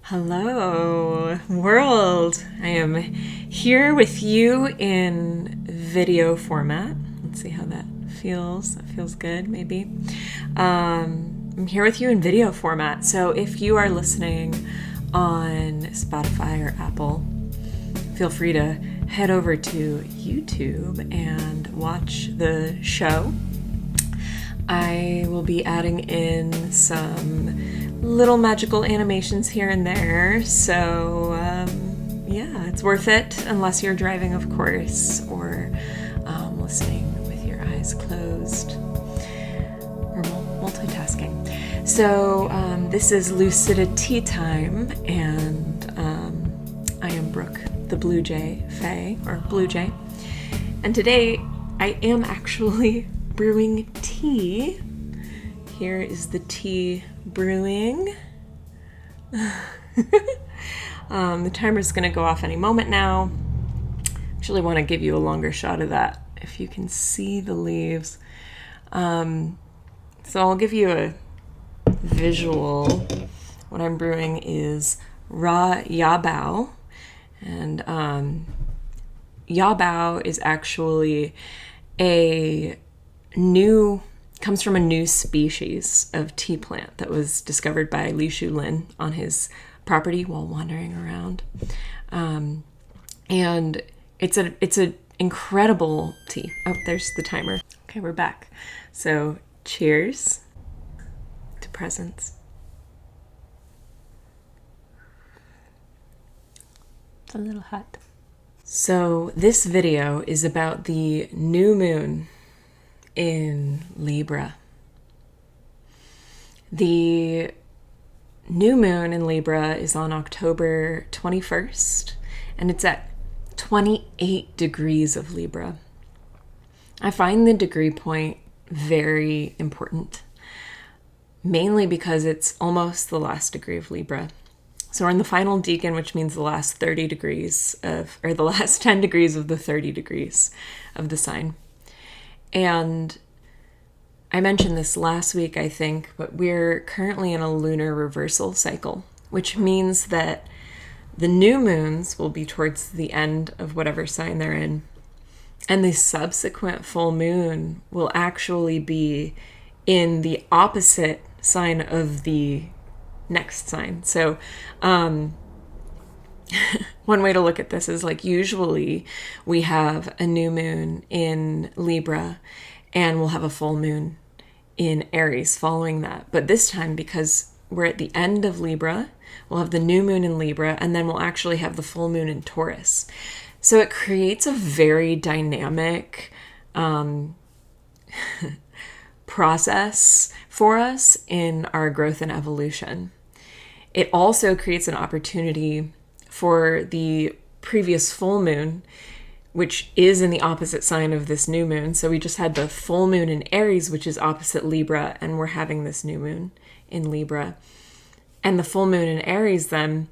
Hello, world. I am here with you in video format. Let's see how that feels. That feels good, maybe. I'm here with you in video format. So if you are listening on Spotify or Apple, feel free to head over to YouTube and watch the show. I will be adding in some little magical animations here and there, so yeah, it's worth it, unless you're driving, of course, or listening with your eyes closed, or multitasking. So this is Lucidity Time, and I am Brooke, the Blue Jay Fae, or Blue Jay, and today I am actually brewing tea. Here is the tea brewing. The timer's going to go off any moment now. Actually want to give you a longer shot of that if you can see the leaves. So I'll give you a visual. What I'm brewing is raw yabao, and yabao is actually comes from a new species of tea plant that was discovered by Li Lin on his property while wandering around. And it's an incredible tea. Oh, there's the timer. Okay, we're back. So cheers to presence. It's a little hot. So this video is about the new moon in Libra. The new moon in Libra is on October 21st, and it's at 28 degrees of Libra. I find the degree point very important, mainly because it's almost the last degree of Libra. So we're in the final decan, which means the last 30 degrees or the last 10 degrees of the 30 degrees of the sign. And I mentioned this last week, I think, but we're currently in a lunar reversal cycle, which means that the new moons will be towards the end of whatever sign they're in, and the subsequent full moon will actually be in the opposite sign of the next sign. So one way to look at this is, like, usually we have a new moon in Libra and we'll have a full moon in Aries following that. But this time, because we're at the end of Libra, we'll have the new moon in Libra, and then we'll actually have the full moon in Taurus. So it creates a very dynamic process for us in our growth and evolution. It also creates an opportunity for the previous full moon, which is in the opposite sign of this new moon. So we just had the full moon in Aries, which is opposite Libra, and we're having this new moon in Libra. And the full moon in Aries then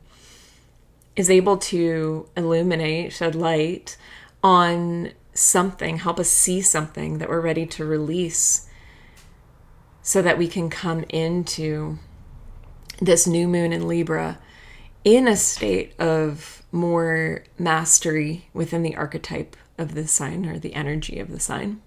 is able to illuminate, shed light on something, help us see something that we're ready to release, so that we can come into this new moon in Libra in a state of more mastery within the archetype of the sign, or the energy of the sign,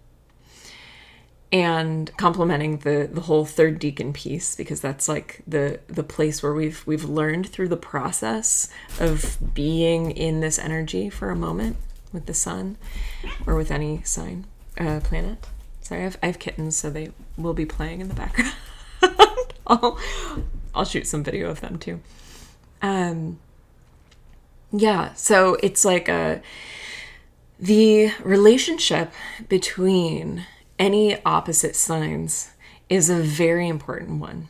and complementing the whole third decan piece, because that's like the place where we've learned through the process of being in this energy for a moment with the sun, or with any sign, planet. Sorry, I have kittens, so they will be playing in the background. I'll shoot some video of them too. Yeah, so it's like the relationship between any opposite signs is a very important one.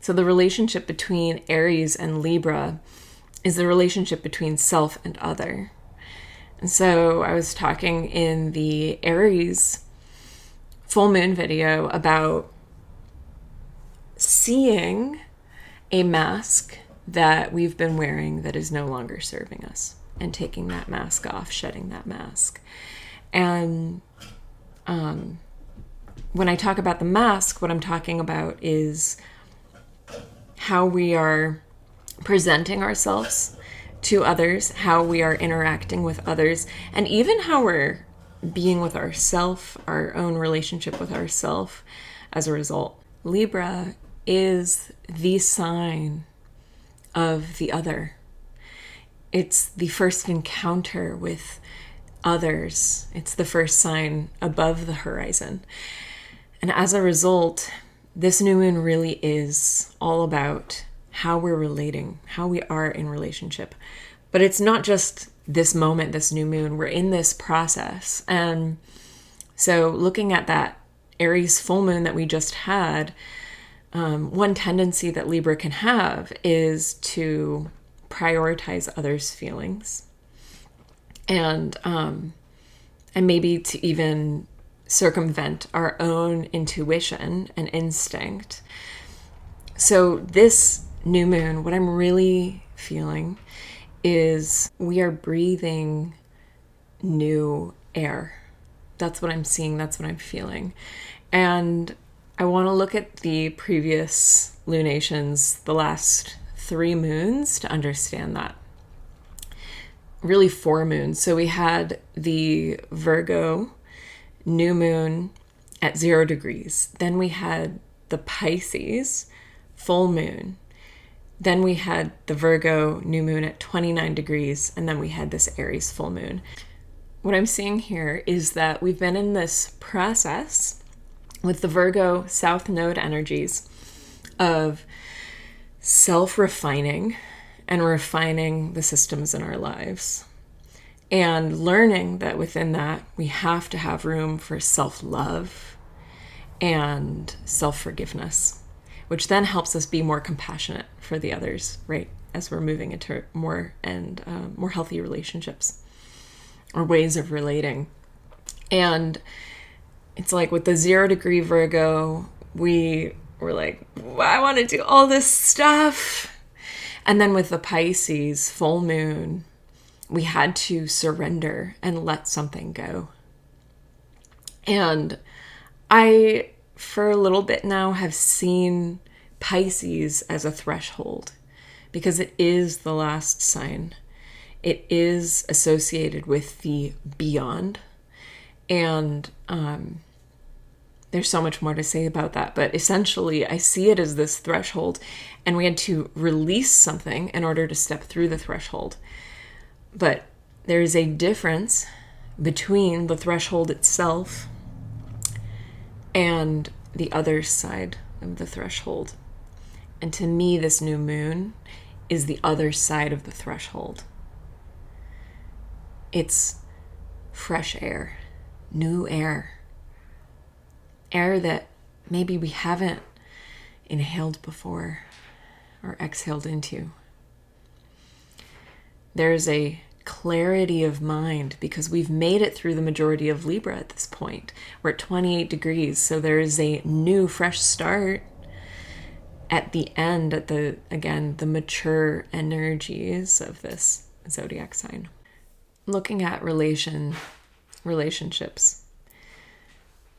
So the relationship between Aries and Libra is the relationship between self and other. And so I was talking in the Aries full moon video about seeing a mask that we've been wearing that is no longer serving us, and taking that mask off, shedding that mask. And when I talk about the mask, what I'm talking about is how we are presenting ourselves to others, how we are interacting with others, and even how we're being with ourself, our own relationship with ourself as a result. Libra is the sign of the other. It's the first encounter with others. It's the first sign above the horizon. And as a result, this new moon really is all about how we're relating, how we are in relationship. But it's not just this moment, this new moon. We're in this process. And so looking at that Aries full moon that we just had, one tendency that Libra can have is to prioritize others' feelings and maybe to even circumvent our own intuition and instinct. So this new moon, what I'm really feeling is we are breathing new air. That's what I'm seeing. That's what I'm feeling. And I want to look at the previous lunations, the last 3 moons, to understand that. Really 4 moons. So we had the Virgo new moon at 0 degrees. Then we had the Pisces full moon. Then we had the Virgo new moon at 29 degrees. And then we had this Aries full moon. What I'm seeing here is that we've been in this process with the Virgo South Node energies of self-refining and refining the systems in our lives, and learning that within that we have to have room for self-love and self-forgiveness, which then helps us be more compassionate for the others, right? As we're moving into more healthy relationships or ways of relating. And it's like with the 0 degree Virgo, we were like, I want to do all this stuff. And then with the Pisces full moon, we had to surrender and let something go. And I, for a little bit now, have seen Pisces as a threshold because it is the last sign. It is associated with the beyond. And there's so much more to say about that. But essentially, I see it as this threshold, and we had to release something in order to step through the threshold. But there is a difference between the threshold itself and the other side of the threshold. And to me, this new moon is the other side of the threshold. It's fresh air, new air that maybe we haven't inhaled before or exhaled into. There's a clarity of mind because we've made it through the majority of Libra at this point. We're at 28 degrees, so there is a new, fresh start at the end, at the mature energies of this zodiac sign. Looking at relationships,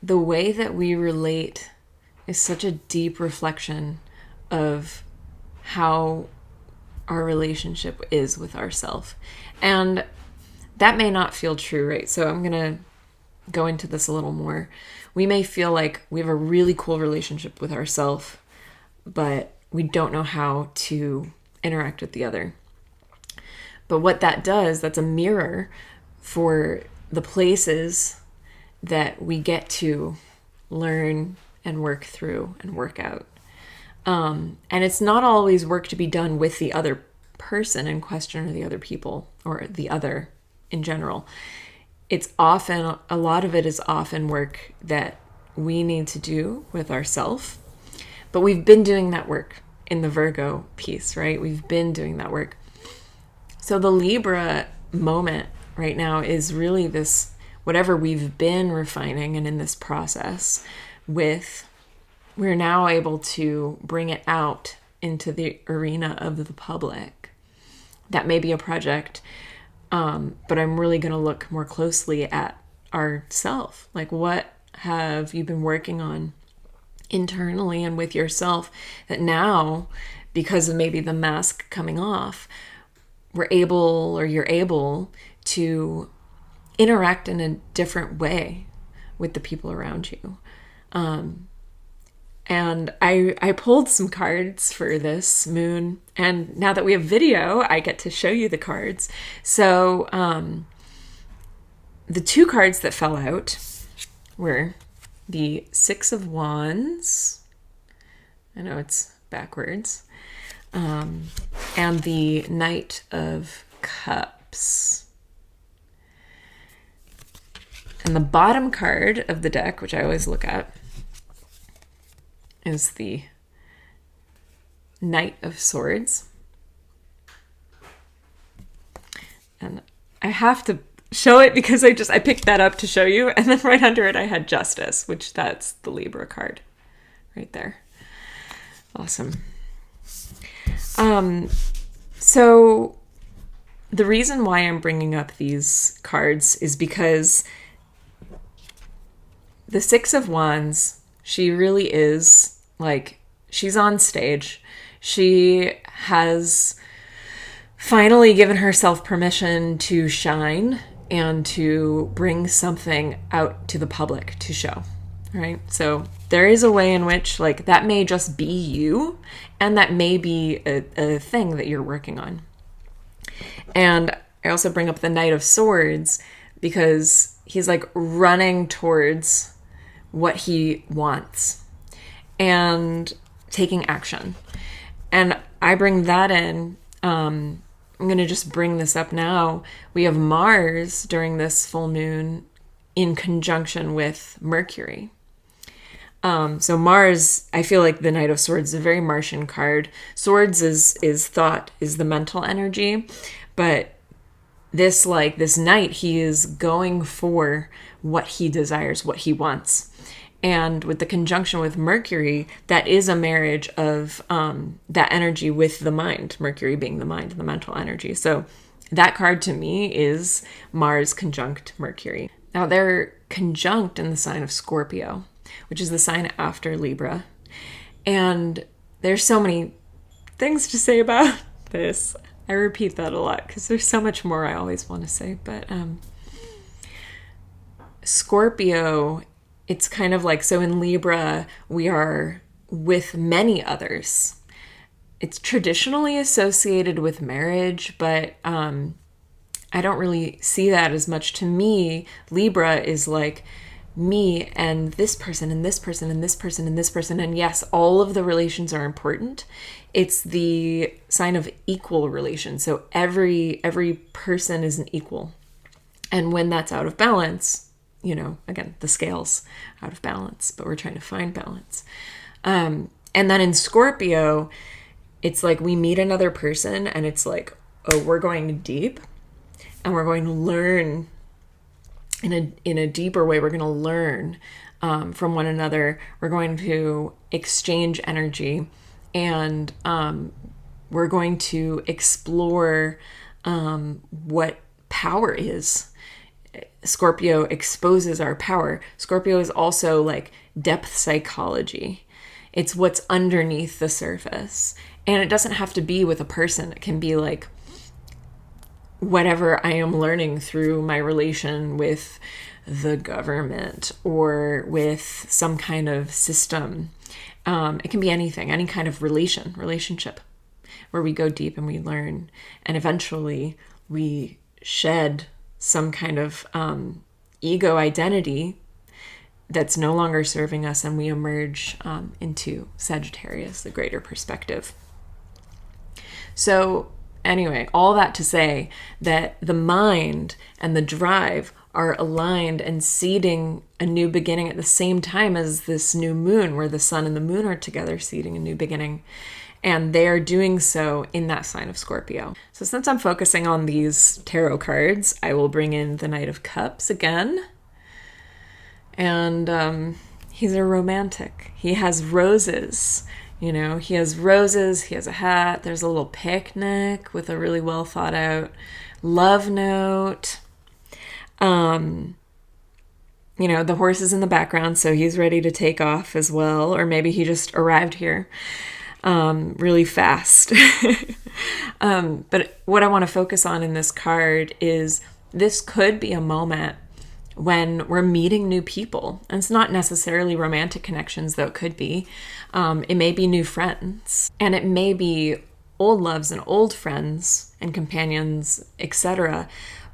the way that we relate is such a deep reflection of how our relationship is with ourselves. And that may not feel true, right? So I'm going to go into this a little more. We may feel like we have a really cool relationship with ourselves, but we don't know how to interact with the other. But what that does, that's a mirror for the places that we get to learn and work through and work out. And it's not always work to be done with the other person in question or the other people or the other in general. It's often, a lot of it is often work that we need to do with ourselves. But we've been doing that work in the Virgo piece, right? We've been doing that work. So the Libra moment right now is really this, whatever we've been refining and in this process with, we're now able to bring it out into the arena of the public. That may be a project, but I'm really going to look more closely at ourself. Like, what have you been working on internally and with yourself that now because of maybe the mask coming off, we're able, or you're able to interact in a different way with the people around you. And I pulled some cards for this moon, and now that we have video, I get to show you the cards. So the two cards that fell out were the Six of Wands. I know it's backwards. And the Knight of Cups. And the bottom card of the deck, which I always look at, is the Knight of Swords. And I have to show it because I picked that up to show you, and then right under it I had Justice, which that's the Libra card right there. Awesome. So the reason why I'm bringing up these cards is because the Six of Wands, she really is like, she's on stage. She has finally given herself permission to shine and to bring something out to the public to show, right? So there is a way in which, like, that may just be you, and that may be a thing that you're working on. And I also bring up the Knight of Swords because he's like running towards what he wants and taking action. And I bring that in. I'm going to just bring this up now. We have Mars during this full moon in conjunction with Mercury. So Mars, I feel like the Knight of Swords is a very Martian card. Swords is thought, is the mental energy, but this knight, he is going for what he desires, what he wants. And with the conjunction with Mercury, that is a marriage of that energy with the mind, Mercury being the mind, the mental energy. So that card to me is Mars conjunct Mercury. Now they're conjunct in the sign of Scorpio, which is the sign after Libra. And there's so many things to say about this. I repeat that a lot because there's so much more I always want to say. But Scorpio, it's kind of like, so in Libra, we are with many others. It's traditionally associated with marriage, but I don't really see that as much. To me, Libra is like me and this person and this person and this person and this person. And yes, all of the relations are important. It's the sign of equal relation. So every person is an equal. And when that's out of balance, again, the scale's out of balance, but we're trying to find balance. And then in Scorpio, it's like we meet another person and it's like, oh, we're going deep and we're going to learn in a deeper way. We're going to learn from one another. We're going to exchange energy, and we're going to explore what power is. Scorpio exposes our power. Scorpio is also like depth psychology. It's what's underneath the surface. And it doesn't have to be with a person. It can be like whatever I am learning through my relation with the government or with some kind of system. It can be anything, any kind of relationship where we go deep and we learn, and eventually we shed some kind of ego identity that's no longer serving us, and we emerge into Sagittarius, the greater perspective. So anyway, all that to say that the mind and the drive are aligned and seeding a new beginning at the same time as this new moon, where the sun and the moon are together seeding a new beginning. And they are doing so in that sign of Scorpio. So since I'm focusing on these tarot cards, I will bring in the Knight of Cups again. And he's a romantic. He has roses. He has roses, he has a hat, there's a little picnic with a really well thought out love note. The horse is in the background, so he's ready to take off as well, or maybe he just arrived here. really fast. But what I want to focus on in this card is this could be a moment when we're meeting new people. And it's not necessarily romantic connections, though it could be. It may be new friends, and it may be old loves and old friends and companions, etc.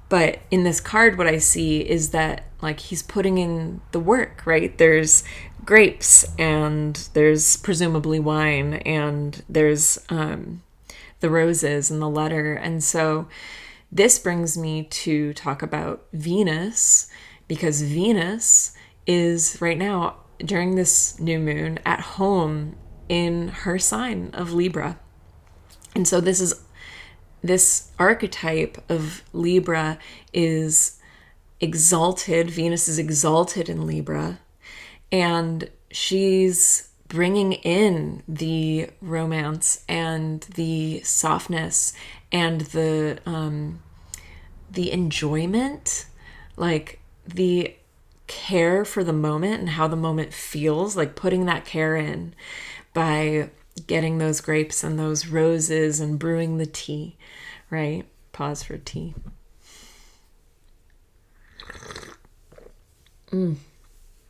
But in this card, what I see is that like he's putting in the work, right? There's grapes and there's presumably wine and there's the roses and the letter. And so this brings me to talk about Venus, because Venus is right now during this new moon at home in her sign of Libra. And so this archetype of Libra is exalted. Venus is exalted in Libra, and she's bringing in the romance and the softness and the enjoyment, like the care for the moment and how the moment feels, like putting that care in by getting those grapes and those roses and brewing the tea, right? Pause for tea.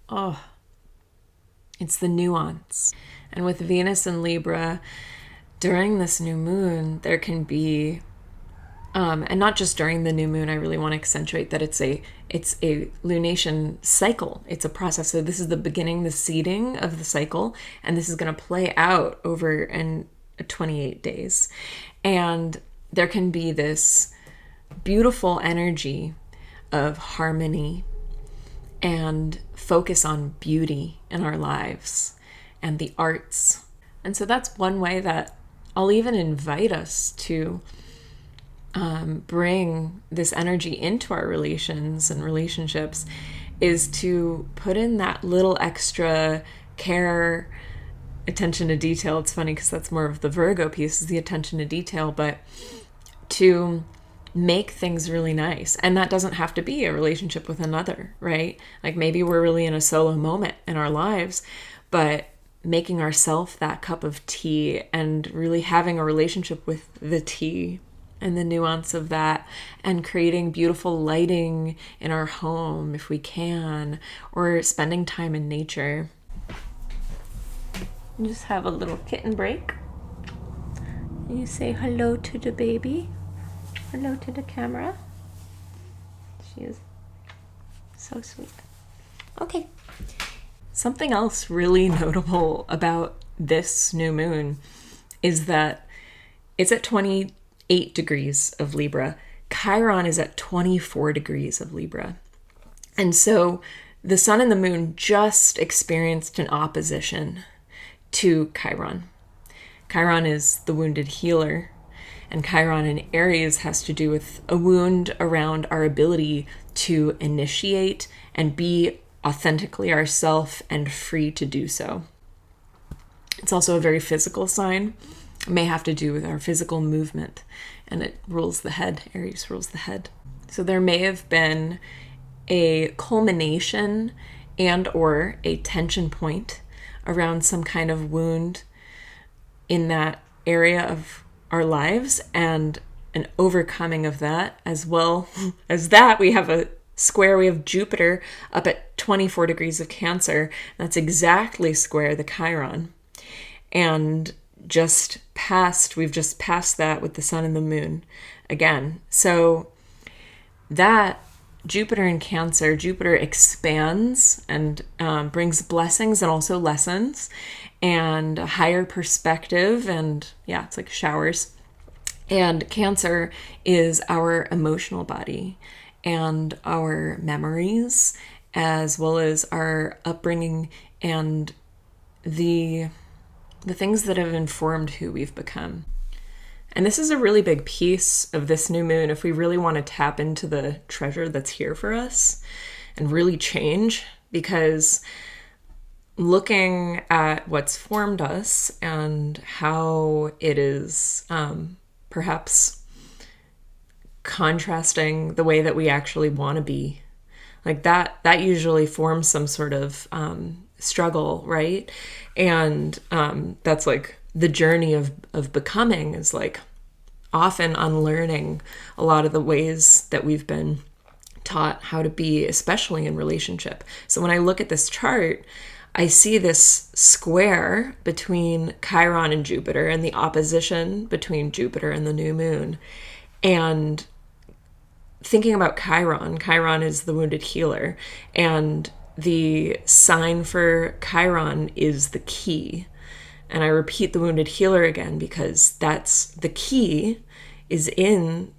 Oh, it's the nuance. And with Venus and Libra, during this new moon, there can be, and not just during the new moon, I really want to accentuate that it's a lunation cycle. It's a process. So this is the beginning, the seeding of the cycle, and this is going to play out over 28 days. And there can be this beautiful energy of harmony and focus on beauty in our lives and the arts. And so that's one way that I'll even invite us to bring this energy into our relations and relationships, is to put in that little extra care, attention to detail. It's funny because that's more of the Virgo piece, is the attention to detail, but to make things really nice. And that doesn't have to be a relationship with another, right? Like maybe we're really in a solo moment in our lives, but making ourselves that cup of tea and really having a relationship with the tea and the nuance of that, and creating beautiful lighting in our home if we can, or spending time in nature. Just have a little kitten break. You say hello to the baby. Hello to the camera. She is so sweet. Okay. Something else really notable about this new moon is that it's at 28 degrees of Libra. Chiron is at 24 degrees of Libra. And so the sun and the moon just experienced an opposition to Chiron. Chiron is the wounded healer, and Chiron in Aries has to do with a wound around our ability to initiate and be authentically ourself and free to do so. It's also a very physical sign. It may have to do with our physical movement, and it rules the head. Aries rules the head. So there may have been a culmination and or a tension point around some kind of wound in that area of our lives, and an overcoming of that. As well as that, we have a square. We have Jupiter up at 24 degrees of Cancer. That's exactly square the Chiron. And we've just passed that with the sun and the moon again. So that Jupiter in Cancer, Jupiter expands and brings blessings and also lessons and a higher perspective, and yeah, it's like showers. And Cancer is our emotional body and our memories, as well as our upbringing and the things that have informed who we've become. And this is a really big piece of this new moon if we really want to tap into the treasure that's here for us and really change, because looking at what's formed us and how it is perhaps contrasting the way that we actually want to be, like that usually forms some sort of struggle, right? And that's like the journey of becoming is like often unlearning a lot of the ways that we've been taught how to be, especially in relationship. So when I look at this chart, I see this square between Chiron and Jupiter and the opposition between Jupiter and the new moon. And thinking about Chiron is the wounded healer. And the sign for Chiron is the key. And I repeat the wounded healer again because that's the key is in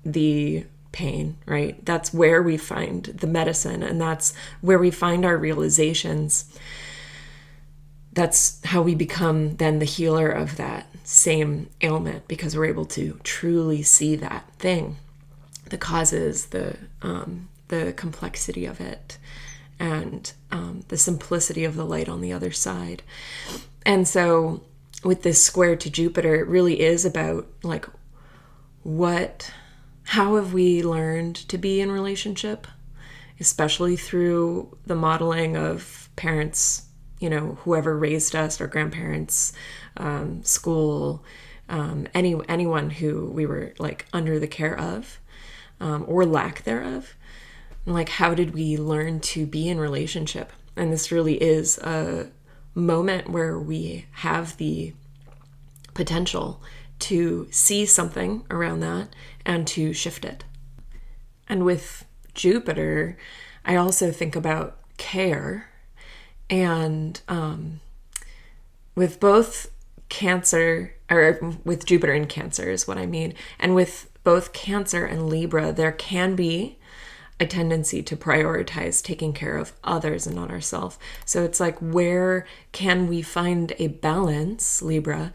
the pain, right? That's where we find the medicine, and that's where we find our realizations. That's how we become then the healer of that same ailment, because we're able to truly see that thing, the causes, the complexity of it, and the simplicity of the light on the other side. And so with this square to Jupiter, it really is about like how have we learned to be in relationship, especially through the modeling of parents, whoever raised us, our grandparents, school, anyone who we were like under the care of, or lack thereof. Like, how did we learn to be in relationship? And this really is a moment where we have the potential to see something around that and to shift it. And with Jupiter, I also think about care. And with both Cancer, or with Jupiter in Cancer is what I mean, and with both Cancer and Libra, there can be a tendency to prioritize taking care of others and not ourselves. So it's like, where can we find a balance, Libra,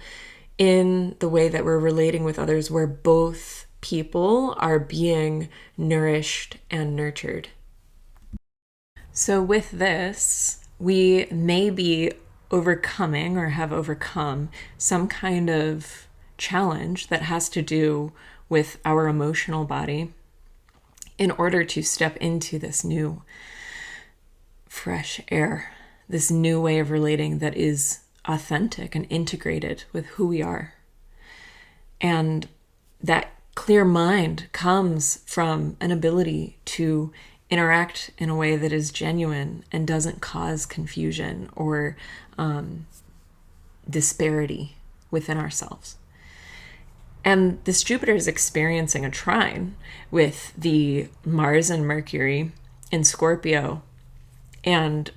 in the way that we're relating with others, where both people are being nourished and nurtured? So with this, we may be overcoming or have overcome some kind of challenge that has to do with our emotional body in order to step into this new fresh air, this new way of relating that is authentic and integrated with who we are. And that clear mind comes from an ability to interact in a way that is genuine and doesn't cause confusion or disparity within ourselves. And this Jupiter is experiencing a trine with the Mars and Mercury in Scorpio and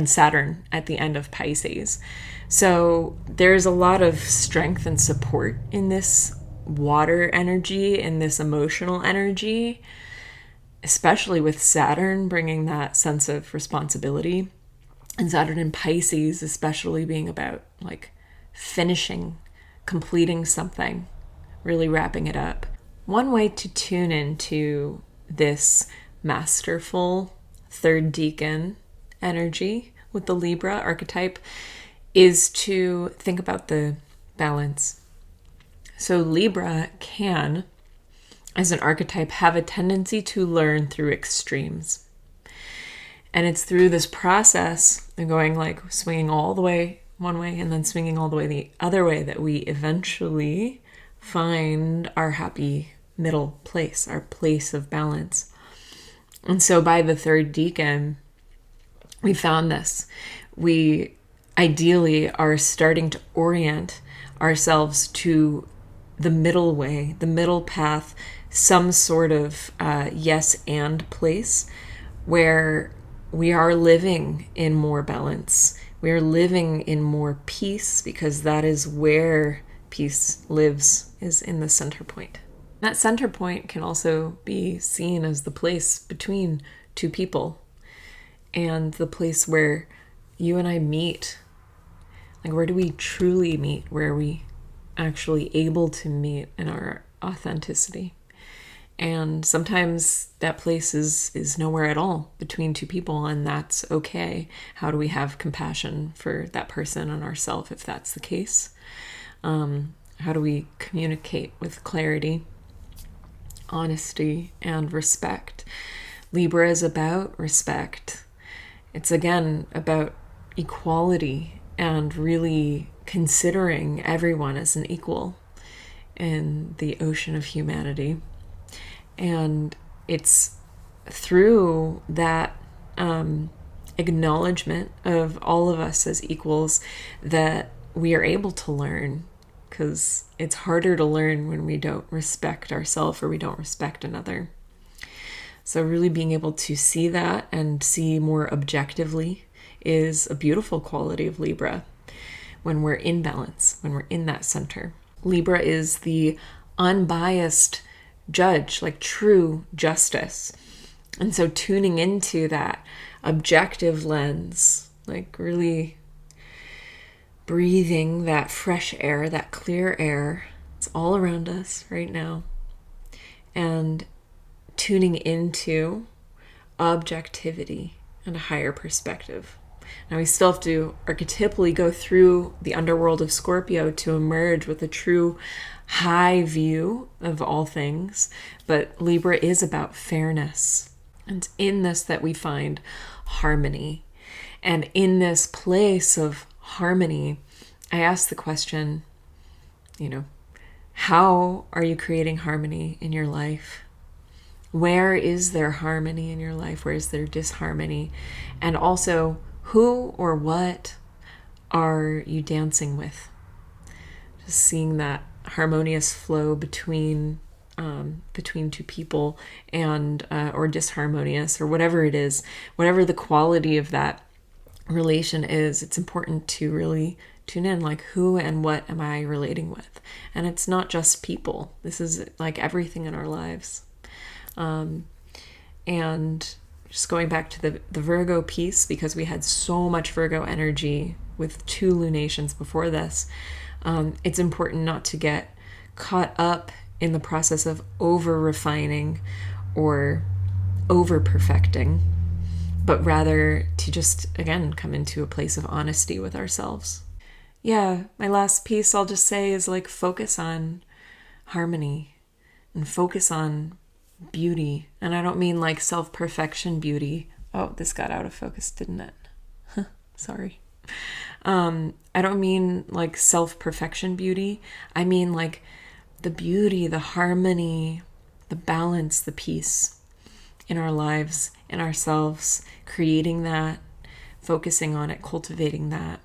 Saturn at the end of Pisces. So there's a lot of strength and support in this water energy, in this emotional energy, especially with Saturn bringing that sense of responsibility. And Saturn in Pisces especially being about like finishing, completing something, really wrapping it up. One way to tune into this masterful third decan energy with the Libra archetype is to think about the balance. So Libra can, as an archetype, have a tendency to learn through extremes. And it's through this process of going like swinging all the way one way and then swinging all the way the other way that we eventually find our happy middle place, our place of balance. And so by the third decan, we found this. We ideally are starting to orient ourselves to the middle way, the middle path, some sort of yes and place where we are living in more balance. We are living in more peace, because that is where peace lives, is in the center point. That center point can also be seen as the place between two people and the place where you and I meet. Like, where do we truly meet? Where are we actually able to meet in our authenticity? And sometimes that place is nowhere at all between two people, and that's okay. How do we have compassion for that person and ourselves if that's the case? How do we communicate with clarity, honesty, and respect? Libra is about respect. It's again about equality and really considering everyone as an equal in the ocean of humanity. And it's through that acknowledgement of all of us as equals that we are able to learn, because it's harder to learn when we don't respect ourselves or we don't respect another. So really being able to see that and see more objectively is a beautiful quality of Libra when we're in balance, when we're in that center. Libra is the unbiased judge, like true justice. And so tuning into that objective lens, like really breathing that fresh air, that clear air, it's all around us right now, and tuning into objectivity and a higher perspective. Now we still have to archetypally go through the underworld of Scorpio to emerge with a true high view of all things, but Libra is about fairness. And in this that we find harmony. And in this place of harmony, I ask the question, how are you creating harmony in your life? Where is there harmony in your life? Where is there disharmony? And also, who or what are you dancing with? Just seeing that harmonious flow between two people, and or disharmonious, or whatever it is, whatever the quality of that relation is, it's important to really tune in, like, who and what am I relating with? And it's not just people. This is like everything in our lives. And just going back to the Virgo piece, because we had so much Virgo energy with 2 lunations before this, it's important not to get caught up in the process of over-refining or over-perfecting, but rather to just, again, come into a place of honesty with ourselves. Yeah, my last piece I'll just say is, like, focus on harmony and focus on beauty. And I don't mean like self-perfection beauty. Oh, this got out of focus, didn't it? Sorry. I don't mean like self-perfection beauty. I mean like the beauty, the harmony, the balance, the peace in our lives, in ourselves, creating that, focusing on it, cultivating that.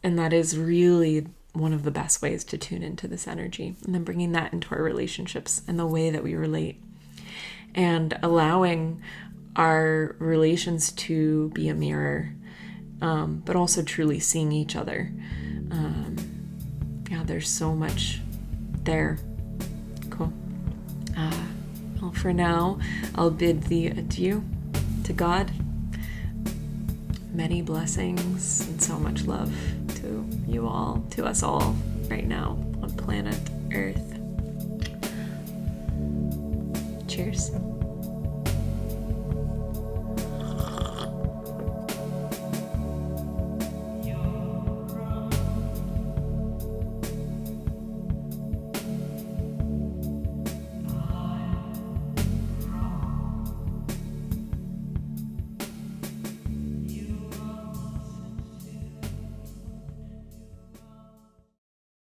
And that is really one of the best ways to tune into this energy. And then bringing that into our relationships and the way that we relate. And allowing our relations to be a mirror, but also truly seeing each other. There's so much there. Cool. Well, for now, I'll bid thee adieu to God. Many blessings and so much love to you all, to us all right now on planet Earth. Cheers.